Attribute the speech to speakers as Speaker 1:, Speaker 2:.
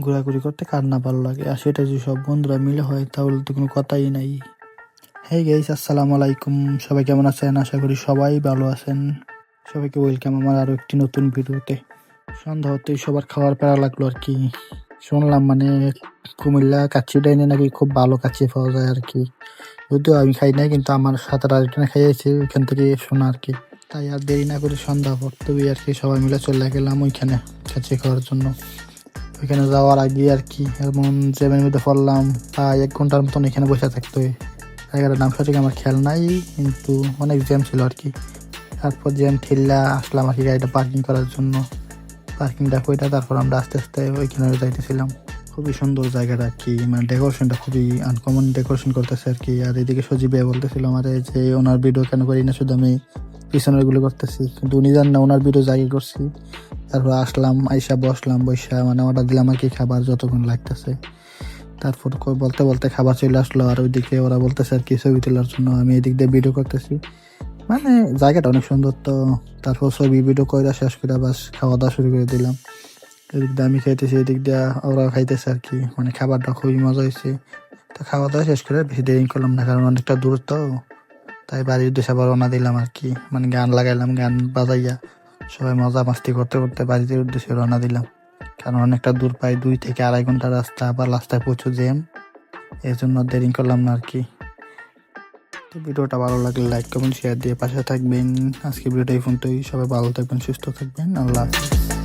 Speaker 1: ঘোরাঘুরি করতে কার না ভালো লাগে, আর সেটা যদি সব বন্ধুরা মিলে হয় তাহলে তো কোনো কথাই নাই। হেই গাইস, আসসালামু আলাইকুম। সবাই কেমন আছেন? আশা করি সবাই ভালো আছেন। সবাইকে ওয়েলকাম আমার আরো একটি নতুন ভিডিওতে। সন্ধ্যা হতেই সবার খাওয়ার প্যারা লাগলো আর কি। শুনলাম মানে কুমিল্লা কাচ্চি ডাইনে নাকি খুব ভালো কাচ্চি পাওয়া যায় আর কি। যদিও আমি খাই নাই, কিন্তু আমার সাথে আরেকজনে খাইয়েছে, ওইখান থেকে শোনা আর কি। তাই আর দেরি না করে সন্ধ্যা পড়তেই আর কি সবাই মিলে চলে গেলাম ওইখানে কাচ্চি খাওয়ার জন্য। ওইখানে যাওয়ার আগে আর কি এমন জ্যামের মধ্যে পড়লাম, প্রায় 1 ঘন্টার মতন এখানে বসে থাকতে হয়। জায়গাটার নাম সঠিক আমার খেয়াল নাই, কিন্তু অনেক জ্যাম ছিল আর কি। তারপর জ্যাম ঠেললা আসলাম আর কি গাড়িটা পার্কিং করার জন্য। পার্কিংটা কইটা তারপর আমরা আস্তে আস্তে ওইখানে যাইতেছিলাম। খুবই সুন্দর জায়গাটা আর কি, মানে ডেকোরেশনটা খুবই আনকমন ডেকোরেশন করতেছে আর কি। আর এদিকে সজীব ভাই বলতেছিল আমারে যে ওনার ভিডিও কেন করি না, শুধু আমি পিছনের গুলো করতেছি, কিন্তু উনি জান না ওনার ভিডিও জায়গায় করছি। তারপর আসলাম, আইসা বসলাম, বৈশা মানে অর্ডার দিলাম আর কি খাবার যতক্ষণ লাগতেছে। তারপর বলতে বলতে খাবার চলে আসলো, আর ওইদিকে ওরা বলতেছে আর কি ছবি তোলার জন্য, আমি এদিক দিয়ে ভিডিও করতেছি। মানে জায়গাটা অনেক সুন্দর তো। তারপর ছবি ভিডিও করে শেষ করে বাস খাওয়া দাওয়া শুরু করে দিলাম। এদিক দিয়ে আমি খাইতেছি, এদিক দিয়ে ওরা খাইতেছে আর কি। মানে খাবারটা খুবই মজা হয়েছে। তো খাওয়া দাওয়া শেষ করে বেশি দেরি করলাম না, কারণ অনেকটা দূর তো। তাই বাড়ির উদ্দেশ্যে আবার রওনা দিলাম আর কি। মানে গান লাগাইলাম, গান বাজাইয়া সবাই মজা মাস্তি করতে করতে বাড়িতে উদ্দেশ্যে রওনা দিলাম। কারণ অনেকটা দূর, প্রায় 2 থেকে 2.5 ঘন্টা রাস্তা, আবার রাস্তায় প্রচুর জ্যাম, এই জন্য দেরি করলাম না আর কি। তো ভিডিওটা ভালো লাগলে লাইক কমেন্ট শেয়ার দিয়ে পাশে থাকবেন। আজকে ভিডিওটা এই পর্যন্তই। সবাই ভালো থাকবেন, সুস্থ থাকবেন। আল্লাহ হাফেজ।